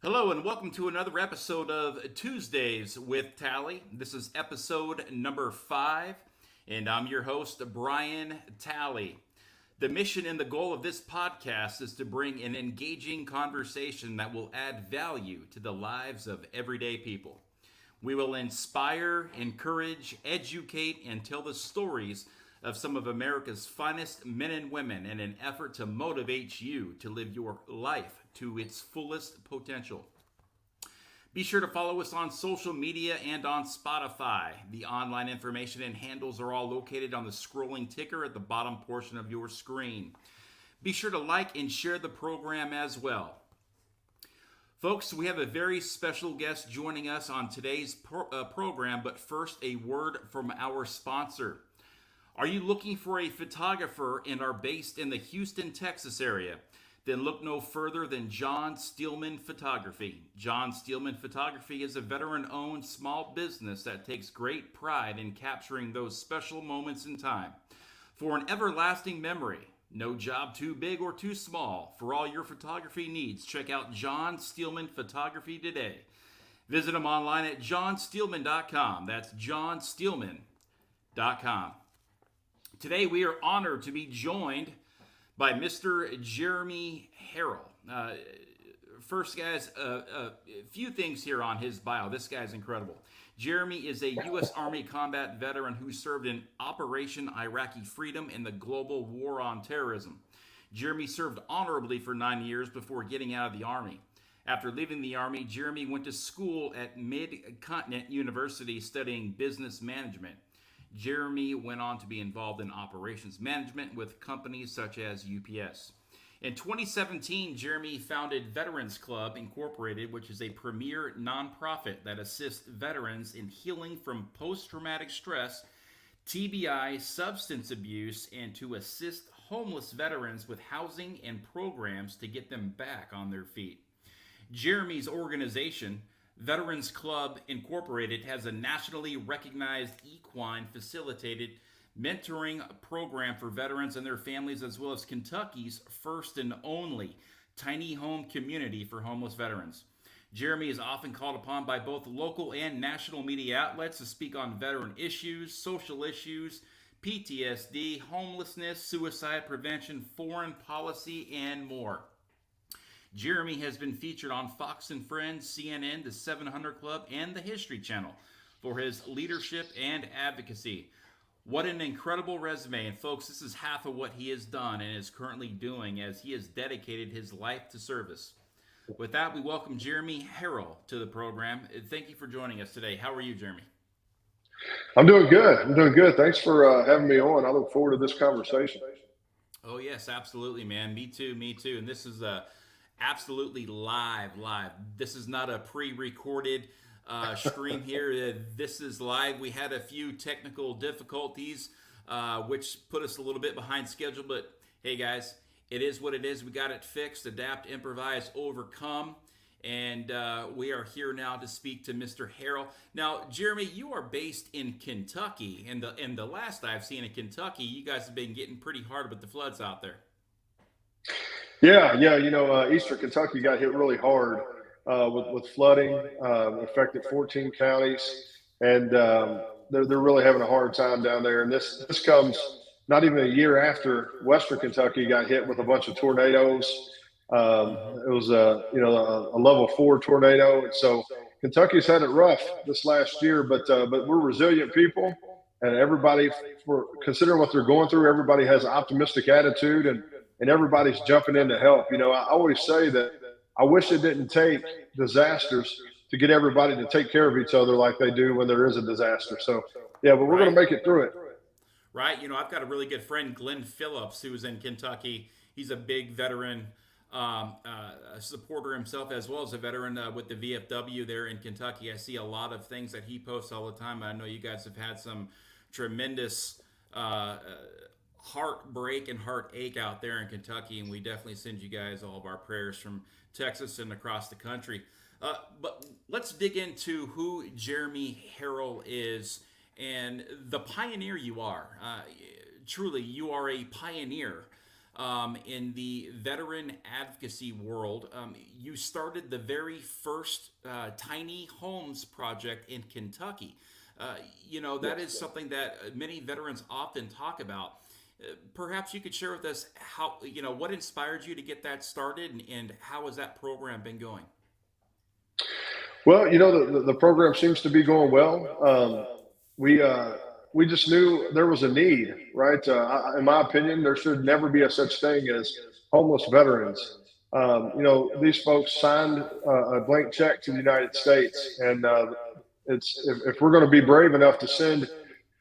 Hello and welcome to another episode of Tuesdays with Tally. This is episode number 5, and I'm your host, Brian Tally. The mission and the goal of this podcast is to bring an engaging conversation that will add value to the lives of everyday people. We will inspire, encourage, educate, and tell the stories of some of America's finest men and women in an effort to motivate you to live your life to its fullest potential. Be sure to follow us on social media and on Spotify. The online information and handles are all located on the scrolling ticker at the bottom portion of your screen. Be sure to like and share the program as well. Folks, we have a very special guest joining us on today's program, but first, a word from our sponsor. Are you looking for a photographer and are based in the Houston, Texas area? Then look no further than John Steelman Photography. John Steelman Photography is a veteran-owned small business that takes great pride in capturing those special moments in time. For an everlasting memory, no job too big or too small. For all your photography needs, check out John Steelman Photography today. Visit him online at johnsteelman.com. That's johnsteelman.com. Today we are honored to be joined by Mr. Jeremy Harrell. First, guys, a few things here on his bio. This guy's incredible. Jeremy is a U.S. Army combat veteran who served in Operation Iraqi Freedom in the global war on terrorism. Jeremy served honorably for 9 years before getting out of the Army. After leaving the Army, Jeremy went to school at Mid-Continent University studying business management. Jeremy went on to be involved in operations management with companies such as UPS. In 2017, Jeremy founded Veterans Club Incorporated, which is a premier nonprofit that assists veterans in healing from post-traumatic stress, TBI, substance abuse, and to assist homeless veterans with housing and programs to get them back on their feet. Jeremy's organization, Veterans Club Incorporated, has a nationally recognized Equine Facilitated Mentoring Program for veterans and their families, as well as Kentucky's first and only tiny home community for homeless veterans. Jeremy is often called upon by both local and national media outlets to speak on veteran issues, social issues, PTSD, homelessness, suicide prevention, foreign policy, and more. Jeremy has been featured on Fox and Friends, CNN, The 700 Club, and the History Channel for his leadership and advocacy. What an incredible resume. And folks, this is half of what he has done and is currently doing as he has dedicated his life to service. With that, we welcome Jeremy Harrell to the program. Thank you for joining us today. How are you, Jeremy? I'm doing good. I'm doing good. Thanks for having me on. I look forward to this conversation. Oh, yes, absolutely, man. Me too, me too. And this is absolutely live. This is not a pre-recorded stream here. This is live. We had a few technical difficulties, which put us a little bit behind schedule. But hey, guys, it is what it is. We got it fixed. Adapt, improvise, overcome. And we are here now to speak to Mr. Harrell. Now, Jeremy, you are based in Kentucky, and the last I've seen in Kentucky, you guys have been getting pretty hard with the floods out there. Yeah. Eastern Kentucky got hit really hard with flooding, affected 14 counties, and they're really having a hard time down there. And this comes not even a year after Western Kentucky got hit with a bunch of tornadoes. It was a level 4 tornado, and so Kentucky's had it rough this last year. But we're resilient people, and everybody, for considering what they're going through, everybody has an optimistic attitude, and everybody's jumping in to help. I always say that I wish it didn't take disasters to get everybody to take care of each other like they do when there is a disaster. So, yeah, but we're going to make it through it. Right. I've got a really good friend, Glenn Phillips, who's in Kentucky. He's a big veteran supporter himself, as well as a veteran with the VFW there in Kentucky. I see a lot of things that he posts all the time. I know you guys have had some tremendous heartbreak and heartache out there in Kentucky, and we definitely send you guys all of our prayers from Texas and across the country. But let's dig into who Jeremy Harrell is and the pioneer you are. Truly, you are a pioneer in the veteran advocacy world. You started the very first tiny homes project in Kentucky. That is something that many veterans often talk about. Perhaps you could share with us how, what inspired you to get that started, and how has that program been going? Well, the program seems to be going well. We we just knew there was a need, right? In my opinion, there should never be a such thing as homeless veterans. These folks signed a blank check to the United States, and if we're going to be brave enough to send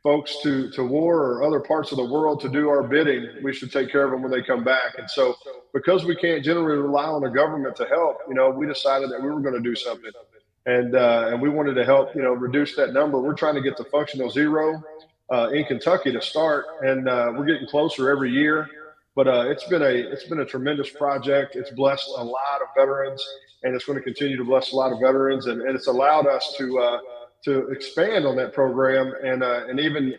folks to war or other parts of the world to do our bidding, we should take care of them when they come back. And so, because we can't generally rely on the government to help, we decided that we were going to do something, and we wanted to help, reduce that number. We're trying to get to functional zero in Kentucky to start, and we're getting closer every year. But it's been a tremendous project. It's blessed a lot of veterans, and it's going to continue to bless a lot of veterans, and it's allowed us to expand on that program, and even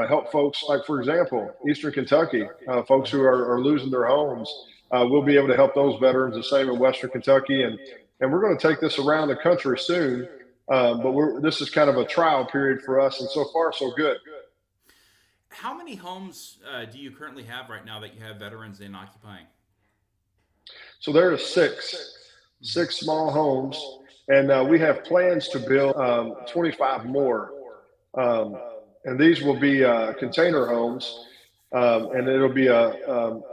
help folks like, for example, Eastern Kentucky, folks who are losing their homes. We'll be able to help those veterans, the same in Western Kentucky, and we're going to take this around the country soon. But this is kind of a trial period for us, and so far so good. How many homes do you currently have right now that you have veterans in occupying? So there are six small homes, and we have plans to build 25 more. Um, and these will be container homes, and it'll be a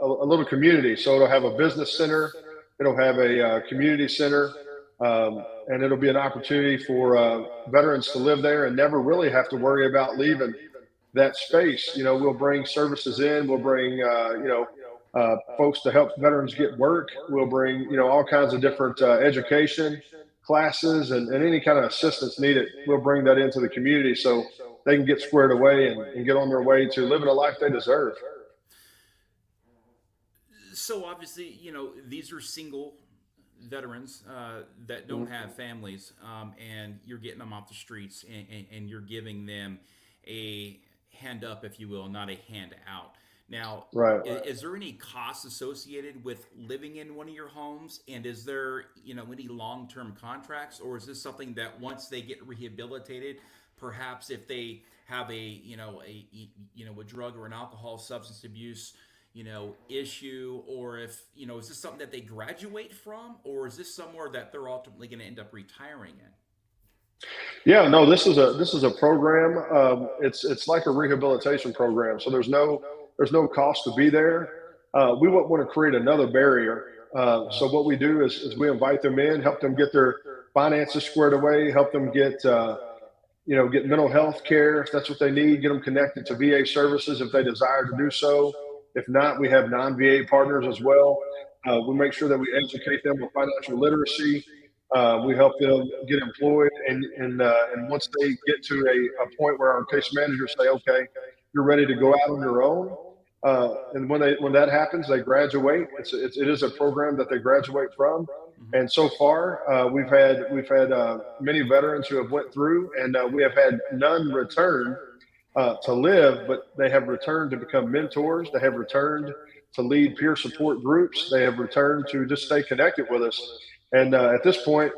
little community. So it'll have a business center, it'll have a community center, and it'll be an opportunity for veterans to live there and never really have to worry about leaving that space. We'll bring services in, we'll bring folks to help veterans get work. We'll bring all kinds of different education classes, and any kind of assistance needed. We'll bring that into the community so they can get squared away and get on their way to living a life they deserve. So obviously, these are single veterans that don't have families, and you're getting them off the streets, and you're giving them a hand up, if you will, not a hand out. Now, Right. is there any costs associated with living in one of your homes? And is there, any long-term contracts, or is this something that once they get rehabilitated, perhaps if they have a drug or an alcohol substance abuse, issue, or if, is this something that they graduate from, or is this somewhere that they're ultimately going to end up retiring in? Yeah, no, this is a program. It's like a rehabilitation program. So there's no cost to be there. We wouldn't want to create another barrier. So what we do is we invite them in, help them get their finances squared away, help them get mental health care if that's what they need, get them connected to VA services if they desire to do so. If not, we have non-VA partners as well. We make sure that we educate them with financial literacy. We help them get employed, and once they get to a point where our case managers say, okay, you're ready to go out on your own. And when that happens, they graduate. It is a program that they graduate from. Mm-hmm. And so far, we've had many veterans who have went through, and we have had none return to live, but they have returned to become mentors. They have returned to lead peer support groups. They have returned to just stay connected with us. And at this point,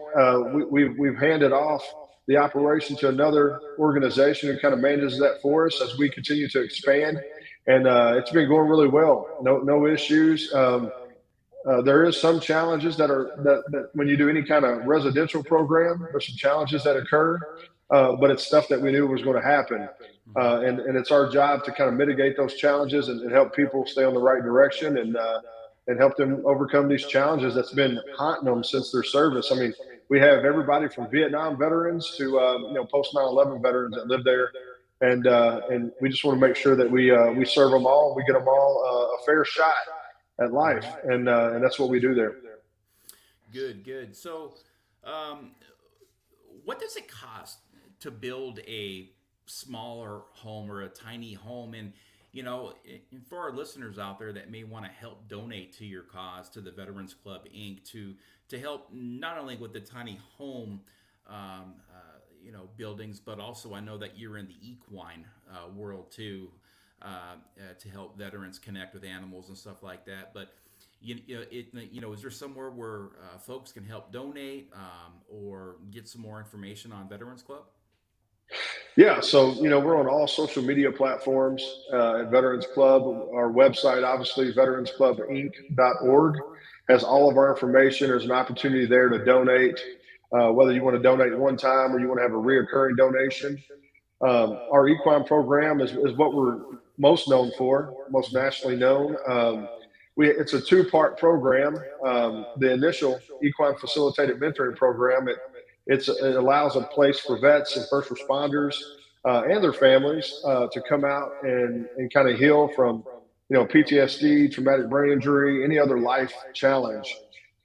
we've handed off the operation to another organization who kind of manages that for us as we continue to expand. And it's been going really well. No issues. There is some challenges that when you do any kind of residential program, there's some challenges that occur, but it's stuff that we knew was going to happen. And it's our job to kind of mitigate those challenges and help people stay on the right direction, and help them overcome these challenges that's been haunting them since their service. I mean, we have everybody from Vietnam veterans to post 9/11 veterans that live there, and we just want to make sure that we serve them all, we get them all a fair shot at life, and that's what we do there. Good. So, what does it cost to build a smaller home or a tiny home? And for our listeners out there that may want to help donate to your cause, to the Veterans Club Inc., to help not only with the tiny home, buildings, but also I know that you're in the equine world too. to help veterans connect with animals and stuff like that. But is there somewhere where folks can help donate or get some more information on Veterans Club? Yeah, so we're on all social media platforms at Veterans Club. Our website, obviously, veteransclubinc.org, has all of our information. There's an opportunity there to donate, whether you want to donate one time or you want to have a reoccurring donation. Our equine program is what we're most known for, most nationally known. It's a two-part program. The initial Equine Facilitated Mentoring Program, it allows a place for vets and first responders and their families to come out and kind of heal from, PTSD, traumatic brain injury, any other life challenge.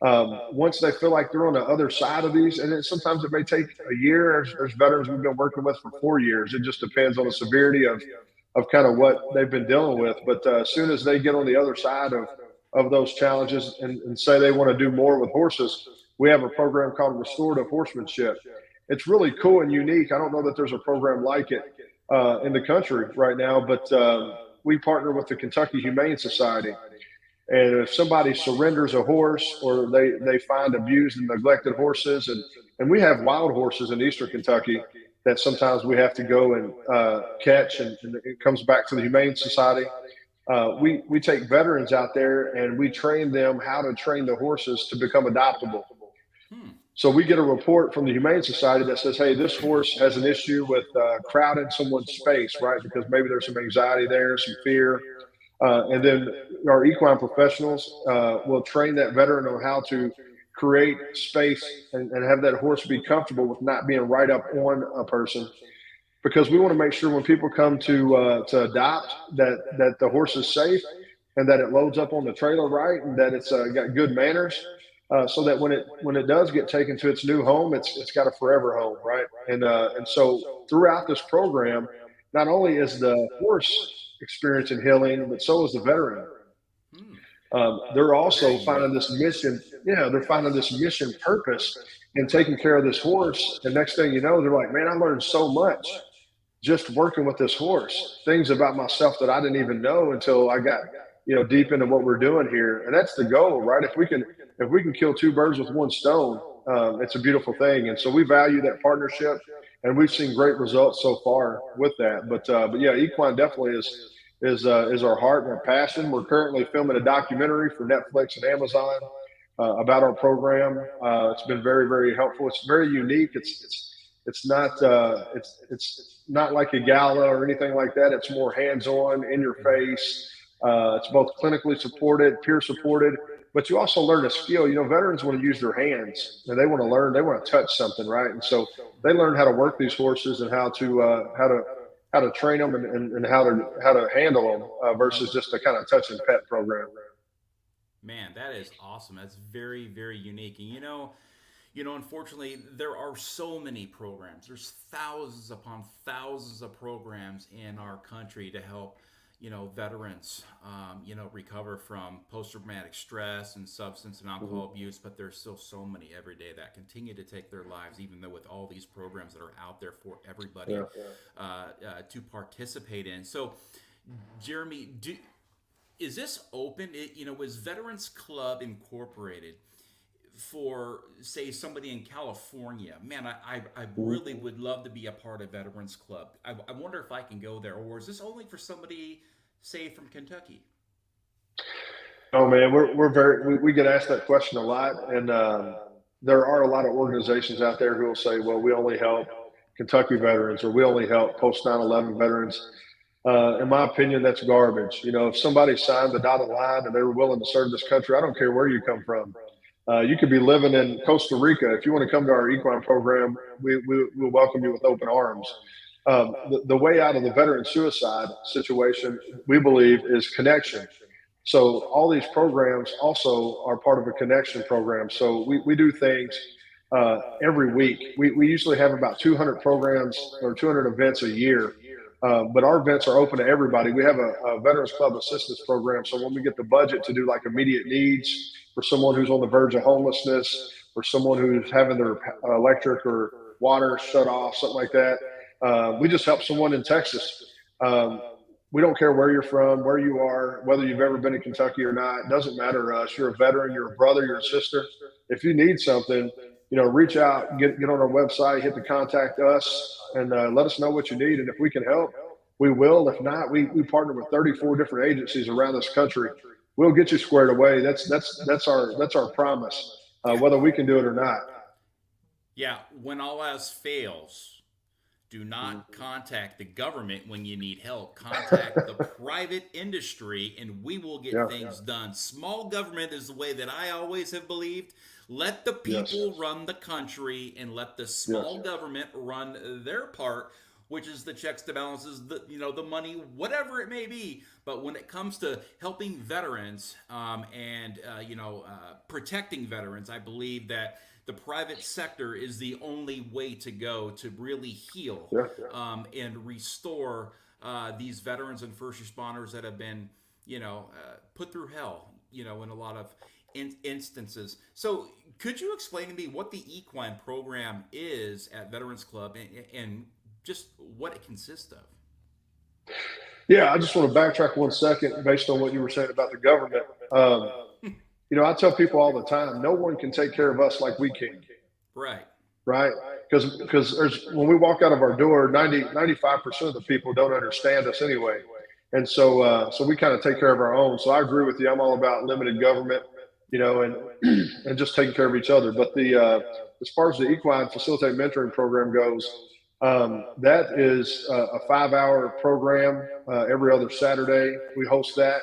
Once they feel like they're on the other side of these, and sometimes it may take a year. There's veterans we've been working with for 4 years. It just depends on the severity of kind of what they've been dealing with. But as soon as they get on the other side of those challenges and say they want to do more with horses, we have a program called Restorative Horsemanship. It's really cool and unique. I don't know that there's a program like it in the country right now, but we partner with the Kentucky Humane Society. And if somebody surrenders a horse or they find abused and neglected horses, and we have wild horses in Eastern Kentucky that sometimes we have to go and catch, and it comes back to the Humane Society. We take veterans out there and we train them how to train the horses to become adoptable. So we get a report from the Humane Society that says, hey, this horse has an issue with crowding someone's space, right? Because maybe there's some anxiety there, some fear. And then our equine professionals will train that veteran on how to create space and have that horse be comfortable with not being right up on a person. Because we want to make sure when people come to adopt that the horse is safe and that it loads up on the trailer right and that it's got good manners. So that when it does get taken to its new home, it's got a forever home, right? And so throughout this program, not only is the horse experiencing healing, but so is the veteran. They're also finding this mission. Yeah, they're finding this mission purpose in taking care of this horse. And next thing you know, they're like, man, I learned so much just working with this horse. Things about myself that I didn't even know until I got deep into what we're doing here. And that's the goal, right? If we can kill two birds with one stone, it's a beautiful thing. And so we value that partnership, and we've seen great results so far with that. But yeah, equine definitely is our heart and our passion. We're currently filming a documentary for Netflix and Amazon about our program. It's been very, very helpful. It's very unique. It's not like a gala or anything like that. It's more hands-on, in your face. It's both clinically supported, peer supported, but you also learn a skill. Veterans want to use their hands, and they want to learn. They want to touch something, right? And so they learn how to work these horses and how to train them and how to handle them versus just a kind of touch and pet program. Man, that is awesome. That's very, very unique. And unfortunately, there are so many programs. There's thousands upon thousands of programs in our country to help veterans, recover from post-traumatic stress and substance and alcohol abuse, but there's still so many every day that continue to take their lives, even though with all these programs that are out there for everybody to participate in. So, Jeremy, is this open? Is Veterans Club Incorporated for, say, somebody in California? Man, I really would love to be a part of Veterans Club. I wonder if I can go there, or is this only for somebody, say, from Kentucky? Oh man, we get asked that question a lot, and there are a lot of organizations out there who will say, well, we only help Kentucky veterans, or we only help post 9/11 veterans. In my opinion, that's garbage. If somebody signed the dotted line and they were willing to serve this country, I don't care where you come from. You could be living in Costa Rica. If you want to come to our equine program, we'll welcome you with open arms. The way out of the veteran suicide situation, we believe, is connection. So all these programs also are part of a connection program. So we do things every week. We usually have about 200 programs or 200 events a year. But our events are open to everybody. We have a Veterans Club assistance program. So when we get the budget to do like immediate needs for someone who's on the verge of homelessness, or someone who's having their electric or water shut off, something like that, we just help someone in Texas. we don't care where you're from, where you are, whether you've ever been to Kentucky or not. It doesn't matter to us. You're a veteran, you're a brother, you're a sister. If you need something, reach out, get on our website, hit the contact us, and let us know what you need. And if we can help, we will. If not, we partner with 34 different agencies around this country. We'll get you squared away. That's our promise, Yeah. whether we can do it or not. Yeah. When all else fails, do not contact the government when you need help. Contact the private industry, and we will get Yeah. things done. Small government is the way that I always have believed. Let the Yes. people run the country, and let the small government run their part, which is the checks, the balances, the money, whatever it may be. But when it comes to helping veterans and protecting veterans, I believe that the private sector is the only way to go to really heal and restore these veterans and first responders that have been, put through hell, in a lot of instances. So, could you explain to me what the Equine program is at Veterans Club and just what it consists of? Yeah, I just want to backtrack 1 second based on what you were saying about the government. I tell people all the time, no one can take care of us like we can, Right. right? Because when we walk out of our door, 95% of the people don't understand us anyway. And so we kind of take care of our own. So I agree with you. I'm all about limited government, and and just taking care of each other. But as far as the Equine Facilitated Mentoring Program goes, that is a 5-hour program every other Saturday. We host that.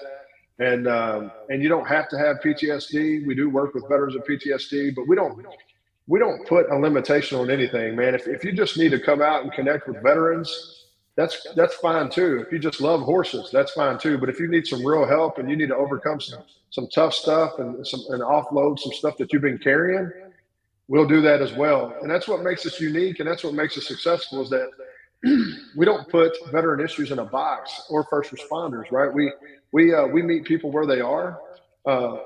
And you don't have to have PTSD. We do work with veterans of PTSD, but we don't put a limitation on anything, man. If you just need to come out and connect with veterans, that's fine too. If you just love horses, that's fine too. But if you need some real help and you need to overcome some tough stuff and offload some stuff that you've been carrying, we'll do that as well. And that's what makes us unique, and that's what makes us successful, is that we don't put veteran issues in a box, or first responders, right? We meet people where they are.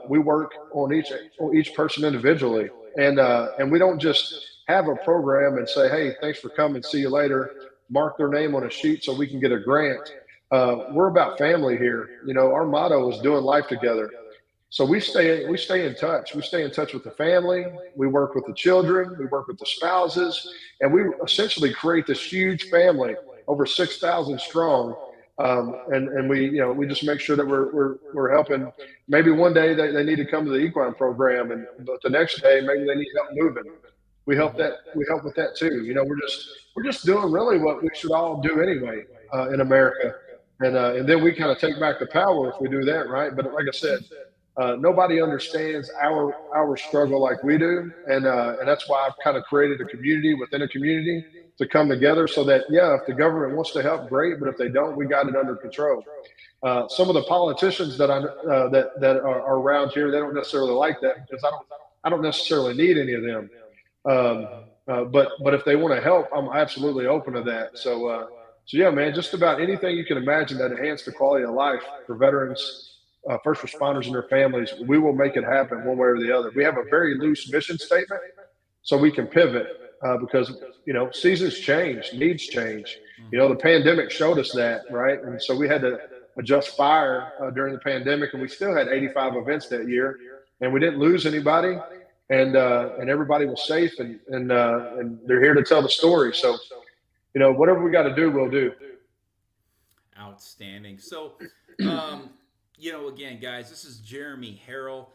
We work on each person individually, and we don't just have a program and say, "Hey, thanks for coming. See you later." Mark their name on a sheet so we can get a grant. We're about family here. Our motto is doing life together. So we stay in touch. We stay in touch with the family. We work with the children. We work with the spouses, and we essentially create this huge family, over 6,000 strong. And we just make sure that we're helping. Maybe one day they need to come to the equine program, but the next day maybe they need help moving. We help Mm-hmm. that. We help with that too. We're just doing really what we should all do anyway in America, and then we kind of take back the power if we do that, right? But like I said, nobody understands our struggle like we do, and that's why I've kind of created a community within a community to come together, so that, yeah, if the government wants to help, great, but if they don't, we got it under control. Some of the politicians that are around here, they don't necessarily like that, because I don't necessarily need any of them. But if they want to help, I'm absolutely open to that. So yeah, man, just about anything you can imagine that enhance the quality of life for veterans, first responders, and their families, we will make it happen one way or the other. We have a very loose mission statement, so we can pivot, because seasons change, needs change. The pandemic showed us that, right? And so we had to adjust fire during the pandemic, and we still had 85 events that year, and we didn't lose anybody, and everybody was safe, and they're here to tell the story. So whatever we got to do, we'll do. Outstanding. So, again, guys, this is Jeremy Harrell.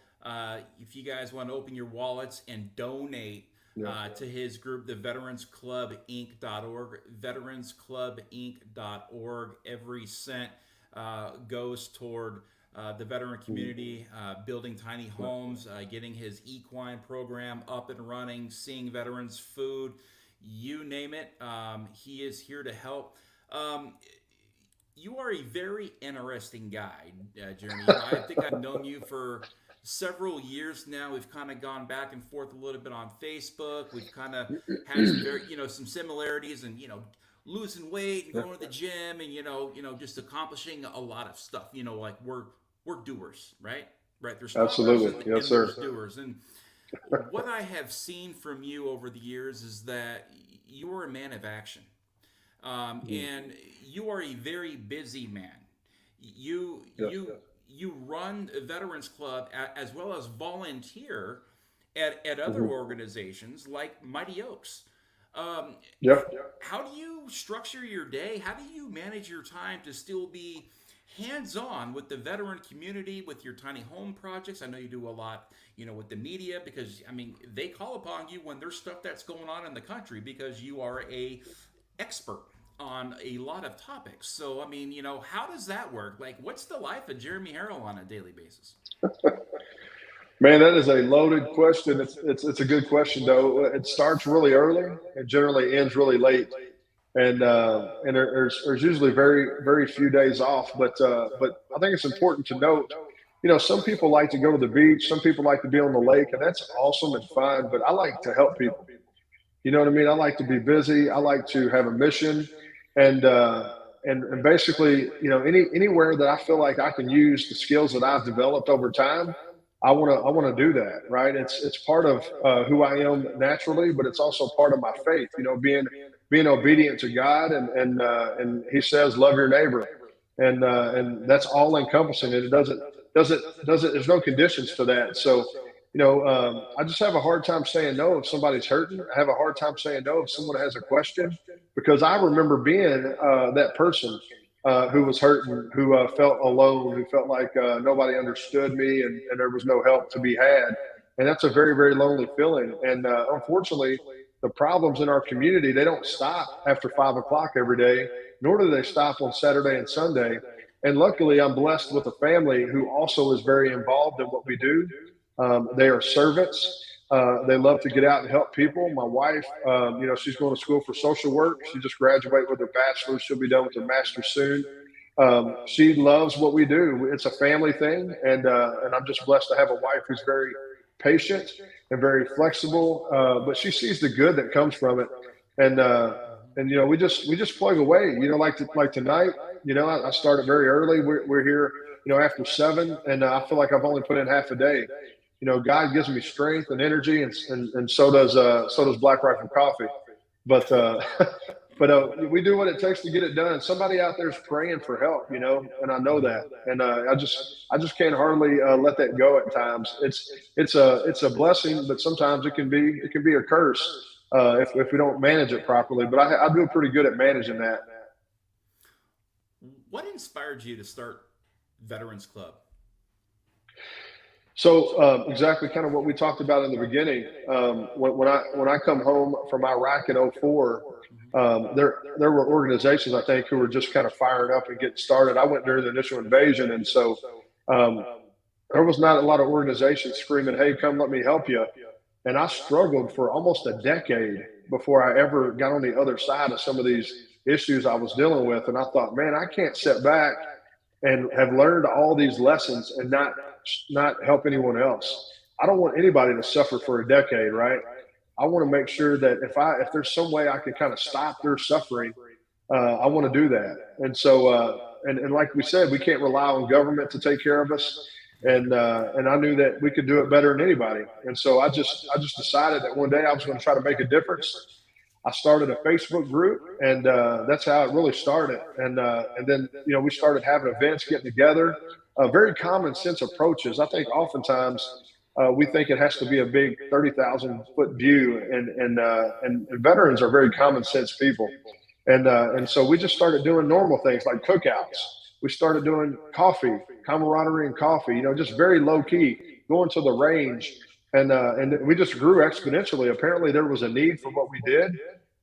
If you guys want to open your wallets and donate to his group, the veteransclubinc.org, veteransclubinc.org, every cent goes toward the veteran community, building tiny homes, getting his equine program up and running, seeing veterans food, you name it. He is here to help. You are a very interesting guy, Jeremy. I think I've known you for several years now. We've kind of gone back and forth a little bit on Facebook. We've kind of had some very, some similarities, and losing weight and going to the gym, and just accomplishing a lot of stuff. Like we're doers, right? Right. There's talkers Absolutely. and Yes, sir. there's doers. And what I have seen from you over the years is that you are a man of action. And you are a very busy man. you Yes. you you run a Veterans Club as well as volunteer at other Hmm. organizations like Mighty Oaks. Um, Yeah. how do you structure your day? How do you manage your time to still be hands on with the veteran community, with your tiny home projects? I know you do a lot, with the media because I mean they call upon you when there's stuff that's going on in the country because you are a expert on a lot of topics. So I mean, how does that work? Like, what's the life of Jeremy Harrell on a daily basis? Man, that is a loaded question. It's a good question though. It starts really early and generally ends really late, and there's usually very few days off. But I think it's important to note, some people like to go to the beach, some people like to be on the lake, and that's awesome and fine. But I like to help people. You know what I mean? I like to be busy. I like to have a mission, and and basically, anywhere that I feel like I can use the skills that I've developed over time, I want to do that. Right? It's part of who I am naturally, but it's also part of my faith. Being obedient to God, and He says, love your neighbor, and that's all encompassing. And it doesn't. There's no conditions to that. So I just have a hard time saying no if somebody's hurting. I have a hard time saying no if someone has a question, because I remember being that person who was hurting, who felt alone, who felt like nobody understood me, and there was no help to be had. And that's a very lonely feeling. And unfortunately, the problems in our community, they don't stop after 5 o'clock every day, nor do they stop on Saturday and Sunday. And luckily, I'm blessed with a family who also is very involved in what we do. They are servants. They love to get out and help people. My wife, she's going to school for social work. She just graduated with her bachelor's. She'll be done with her master's soon. She loves what we do. It's a family thing, and I'm just blessed to have a wife who's very patient and very flexible. But she sees the good that comes from it, and we just plug away. Like tonight. I started very early. We're here, after 7, and I feel like I've only put in half a day. God gives me strength and energy, and so does Black Rifle Coffee. But we do what it takes to get it done. Somebody out there is praying for help, and I know that, and I just can't hardly let that go at times. It's a blessing, but sometimes it can be a curse if we don't manage it properly. But I do pretty good at managing that. What inspired you to start Veterans Club? So exactly, kind of what we talked about in the beginning. When I come home from Iraq in '04, there were organizations, I think, who were just kind of firing up and getting started. I went during the initial invasion, and so um, there was not a lot of organizations screaming, "Hey, come, let me help you." And I struggled for almost a decade before I ever got on the other side of some of these issues I was dealing with. And I thought, man, I can't sit back and have learned all these lessons and not help anyone else. I don't want anybody to suffer for a decade, right? I want to make sure that if there's some way I can kind of stop their suffering, I want to do that. And so and like we said, we can't rely on government to take care of us. And I knew that we could do it better than anybody. And so I just decided that one day I was going to try to make a difference. I started a Facebook group, and that's how it really started. And then we started having events, getting together, very common sense approaches. I think oftentimes we think it has to be a big 30,000 foot view, and veterans are very common sense people, and so we just started doing normal things like cookouts. We started doing coffee, camaraderie, and coffee. Just very low key, going to the range, and we just grew exponentially. Apparently, there was a need for what we did,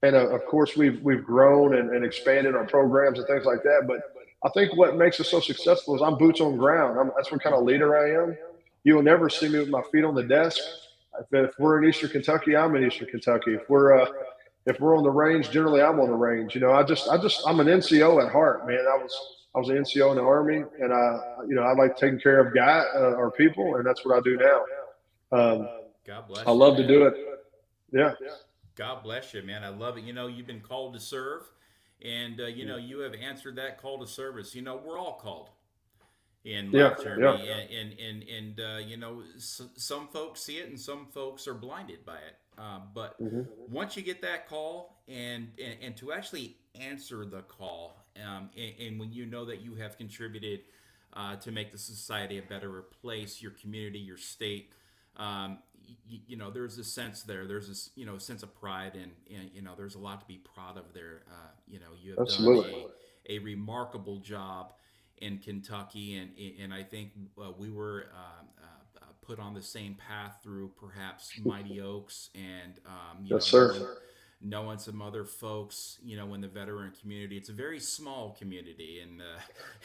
and of course, we've grown and expanded our programs and things like that. But I think what makes us so successful is I'm boots on ground. That's what kind of leader I am. You will never see me with my feet on the desk. If we're in Eastern Kentucky, I'm in Eastern Kentucky. If we're on the range, generally I'm on the range. I'm an NCO at heart, man. I was an NCO in the Army, and I like taking care of our people, and that's what I do now. God I bless you, love to man. do it. Yeah. God bless you, man. I love it. You've been called to serve, and you have answered that call to service. We're all called in Yeah. life, Yeah. Jeremy, and some folks see it, and some folks are blinded by it. But Hmm. once you get that call, and to actually answer the call, and when you know that you have contributed to make the society a better place, your community, your state, there's a sense there. There's this, sense of pride, and there's a lot to be proud of there. You have done Absolutely. a remarkable job in Kentucky, and I think we were put on the same path through perhaps Mighty Oaks, and Yes, sir. knowing some other folks, in the veteran community. It's a very small community, and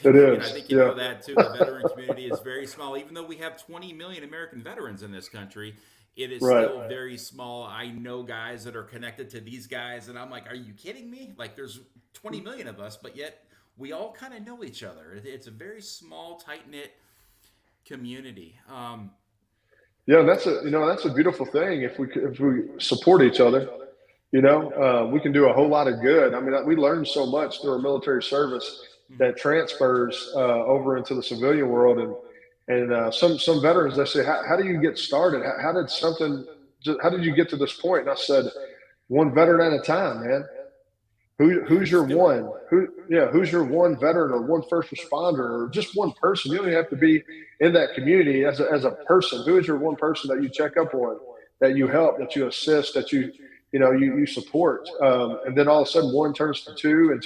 It and I is. think you Yeah. know that too. The veteran community is very small, even though we have 20 million American veterans in this country. It is Right. still very small. I know guys that are connected to these guys, and I'm like, are you kidding me? Like, there's 20 million of us, but yet we all kind of know each other. It's a very small, tight knit community. Yeah, that's a beautiful thing. If we support each other, we can do a whole lot of good. I mean, we learn so much through our military service that transfers over into the civilian world, and some veterans, they say, how do you get started? How did you get to this point? And I said, one veteran at a time, man. Who's your Let's do it. one? Who's your one veteran or one first responder or just one person? You don't even have to be in that community as a person. Who is your one person that you check up on, that you help, that you assist, that you support? And then all of a sudden one turns to two, and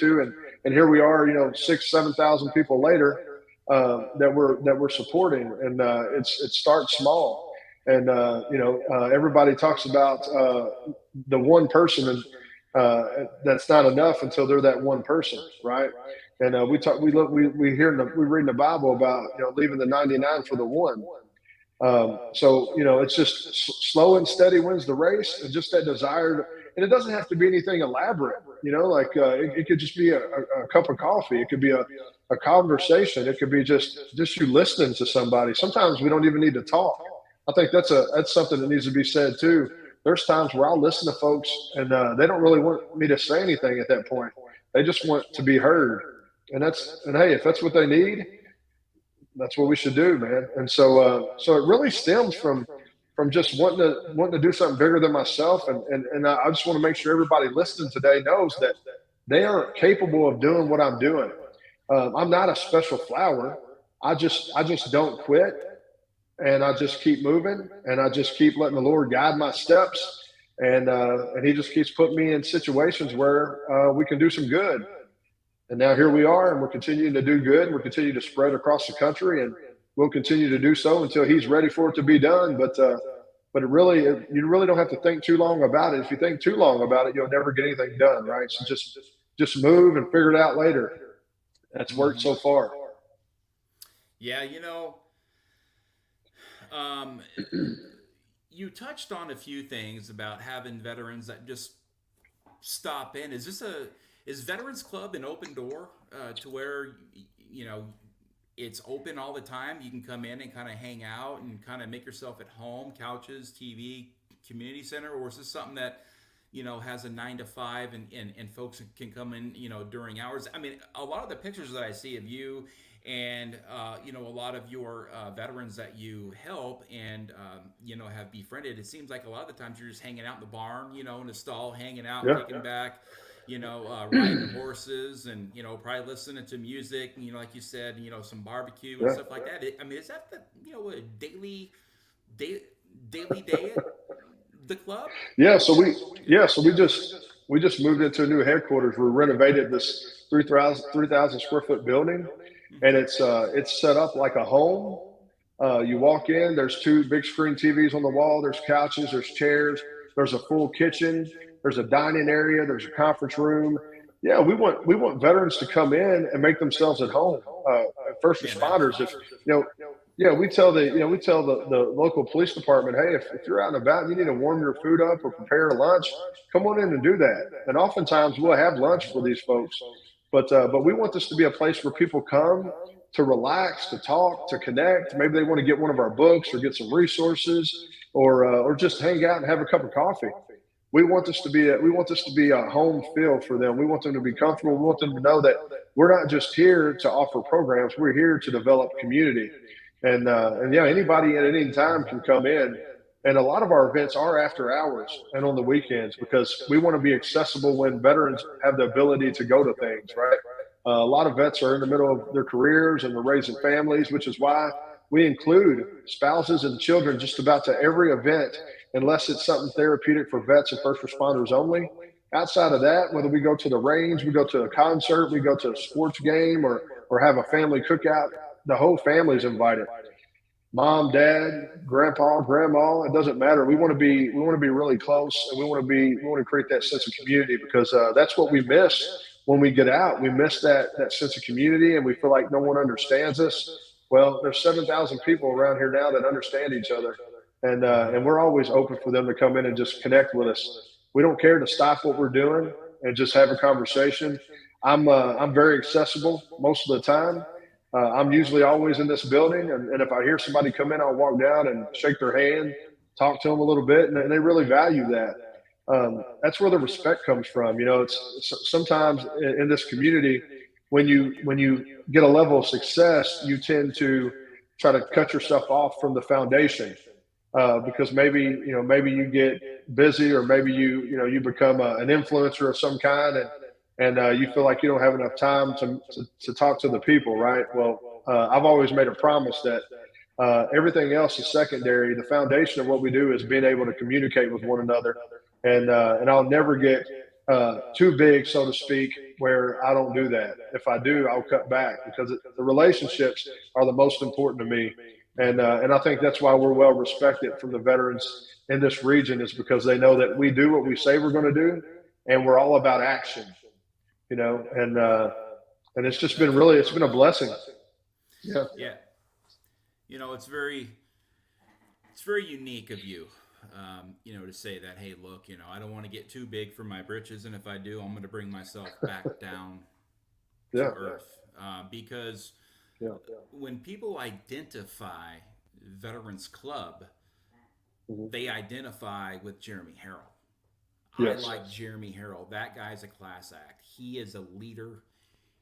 here we are, 6,000-7,000 people later, that we're supporting. And it starts small. And everybody talks about the one person, and that's not enough until they're that one person, right? And we read in the Bible about leaving the 99 for the one. So it's just slow and steady wins the race, and just that desire. And it doesn't have to be anything elaborate, like it could just be a cup of coffee. It could be a conversation. It could be just you listening to somebody. Sometimes we don't even need to talk. I think that's something that needs to be said too. There's times where I'll listen to folks, and they don't really want me to say anything at that point. They just want to be heard. And hey, if that's what they need, that's what we should do, man. And so it really stems from just wanting to do something bigger than myself. And I just want to make sure everybody listening today knows that they are capable of doing what I'm doing. I'm not a special flower. I just don't quit. And I just keep moving, and I just keep letting the Lord guide my steps. And he just keeps putting me in situations where we can do some good. And now here we are, and we're continuing to do good. We're continuing to spread across the country, and we'll continue to do so until he's ready for it to be done. But you really don't have to think too long about it. If you think too long about it, you'll never get anything done, right? So just move and figure it out later. That's worked so far. Yeah, you touched on a few things about having veterans that just stop in. Is Veterans Club an open door to where it's open all the time? You can come in and kind of hang out and kind of make yourself at home, couches, TV, community center, or is this something that has a 9 to 5 and folks can come in during hours? I mean, a lot of the pictures that I see of you and a lot of your veterans that you help and have befriended, it seems like a lot of the times you're just hanging out in the barn, in the stall, hanging out, Yeah. kicking back, riding horses, and probably listening to music, like you said, some barbecue and Yeah. stuff like that. I mean, is that a daily day at the club? We just moved into a new headquarters. We renovated this 3,000 square foot building, and it's set up like a home. You walk in, there's 2 big screen TVs on the wall. There's couches, there's chairs, there's a full kitchen, there's a dining area, there's a conference room. Yeah, we want veterans to come in and make themselves at home. First responders, if we tell the local police department, hey, if you're out and about and you need to warm your food up or prepare a lunch, come on in and do that. And oftentimes we'll have lunch for these folks, but we want this to be a place where people come to relax, to talk, to connect. Maybe they want to get one of our books or get some resources, or just hang out and have a cup of coffee. We want this to be a home feel for them. We want them to be comfortable. We want them to know that we're not just here to offer programs. We're here to develop community. And anybody at any time can come in. And a lot of our events are after hours and on the weekends, because we want to be accessible when veterans have the ability to go to things, right? A lot of vets are in the middle of their careers and they're raising families, which is why we include spouses and children just about to every event, unless it's something therapeutic for vets and first responders only. Outside of that, whether we go to the range, we go to a concert, we go to a sports game, or have a family cookout, the whole family's invited. Mom, dad, grandpa, grandma, it doesn't matter. We want to be really close, and we want to create that sense of community, because that's what we miss when we get out. We miss that sense of community, and we feel like no one understands us. Well, there's 7,000 people around here now that understand each other, and we're always open for them to come in and just connect with us. We don't care to stop what we're doing and just have a conversation. I'm very accessible most of the time. I'm usually always in this building, and if I hear somebody come in, I'll walk down and shake their hand, talk to them a little bit, and they really value that. That's where the respect comes from. It's sometimes in this community, when you get a level of success, you tend to try to cut yourself off from the foundation, because maybe you get busy, or maybe you become an influencer of some kind, and you feel like you don't have enough time to talk to the people, right? Well, I've always made a promise that everything else is secondary. The foundation of what we do is being able to communicate with one another, and I'll never get too big, so to speak, where I don't do that. If I do, I'll cut back, because the relationships are the most important to me, and I think that's why we're well respected from the veterans in this region, is because they know that we do what we say we're going to do, and we're all about action. And it's just been it's been a blessing. Yeah. Yeah. It's very unique of you, to say that, hey, look, I don't want to get too big for my britches, and if I do, I'm going to bring myself back down to earth. Because when people identify Veterans Club, they identify with Jeremy Harrell. Yes. I like Jeremy Harrell. That guy's a class act. He is a leader.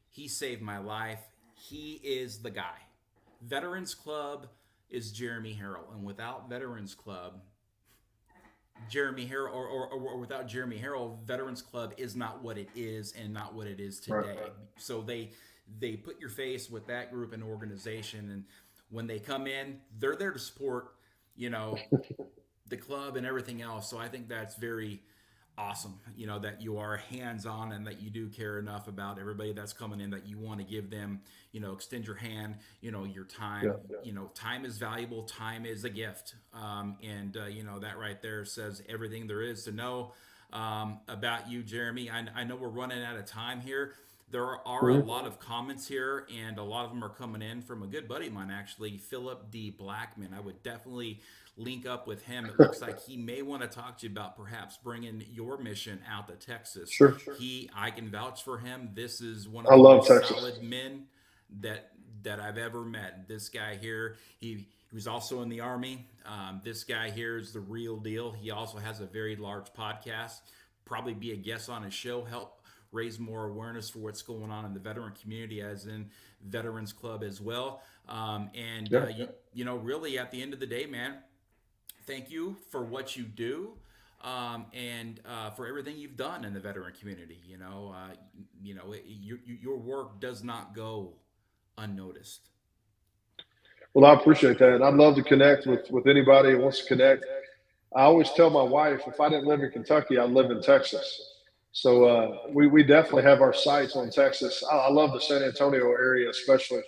He saved my life. He is the guy. Veterans Club is Jeremy Harrell. And without Veterans Club, Jeremy Harrell, or without Jeremy Harrell, Veterans Club is not what it is, and not what it is today. Right. So they put your face with that group and organization, and when they come in, they're there to support, the club and everything else. So I think that's very awesome, that you are hands-on, and that you do care enough about everybody that's coming in, that you want to give them, extend your hand, your time. Time is valuable. Time is a gift. And that right there says everything there is to know about you, Jeremy. I know we're running out of time here. There are a lot of comments here, and a lot of them are coming in from a good buddy of mine, actually, Philip D. Blackman. I would definitely link up with him. It looks like he may want to talk to you about perhaps bringing your mission out to Texas. Sure. I can vouch for him. This is one of the most solid men that I've ever met. This guy here, he was also in the Army. This guy here is the real deal. He also has a very large podcast. Probably be a guest on his show, help raise more awareness for what's going on in the veteran community, as in Veterans Club as well. Really at the end of the day, man, thank you for what you do, and for everything you've done in the veteran community. Your work does not go unnoticed. Well, I appreciate that. I'd love to connect with anybody who wants to connect. I always tell my wife, if I didn't live in Kentucky, I'd live in Texas. So we definitely have our sights on Texas. I love the San Antonio area, especially.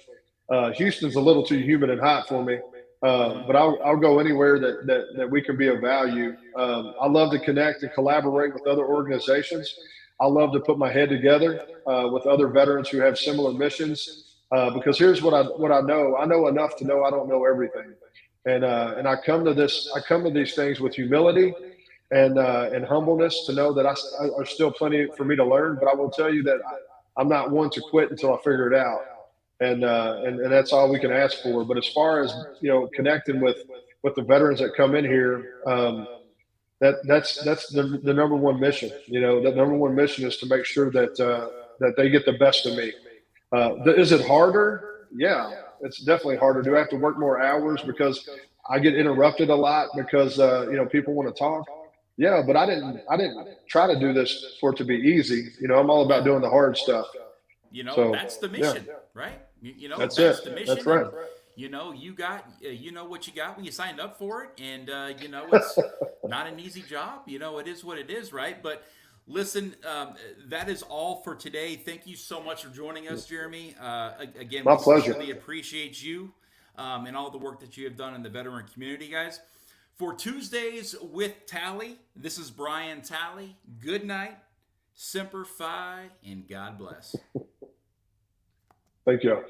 Houston's a little too humid and hot for me. But I'll go anywhere that we can be of value. I love to connect and collaborate with other organizations. I love to put my head together with other veterans who have similar missions. Because here's what I know. I know enough to know I don't know everything. And I come to these things with humility and humbleness, to know that there's still plenty for me to learn. But I will tell you that I'm not one to quit until I figure it out. And that's all we can ask for. But as far as connecting with the veterans that come in here, that's the number one mission. The number one mission is to make sure that they get the best of me. Is it harder? Yeah, it's definitely harder. Do I have to work more hours because I get interrupted a lot because people want to talk? Yeah, but I didn't try to do this for it to be easy. I'm all about doing the hard stuff. You know, So that's the mission, right? You know, that's that's it. the mission. That's right. And, you know, you got, you know what you got when you signed up for it. And, you know, it's not an easy job. You know, it is what it is, right? But listen, that is all for today. Thank you so much for joining us, Jeremy. Again, My we pleasure. sincerely appreciate you and all the work that you have done in the veteran community, guys. For tuesdays with Tally, this is Brian Tally. Good night, Semper Fi, and God bless. Thank you.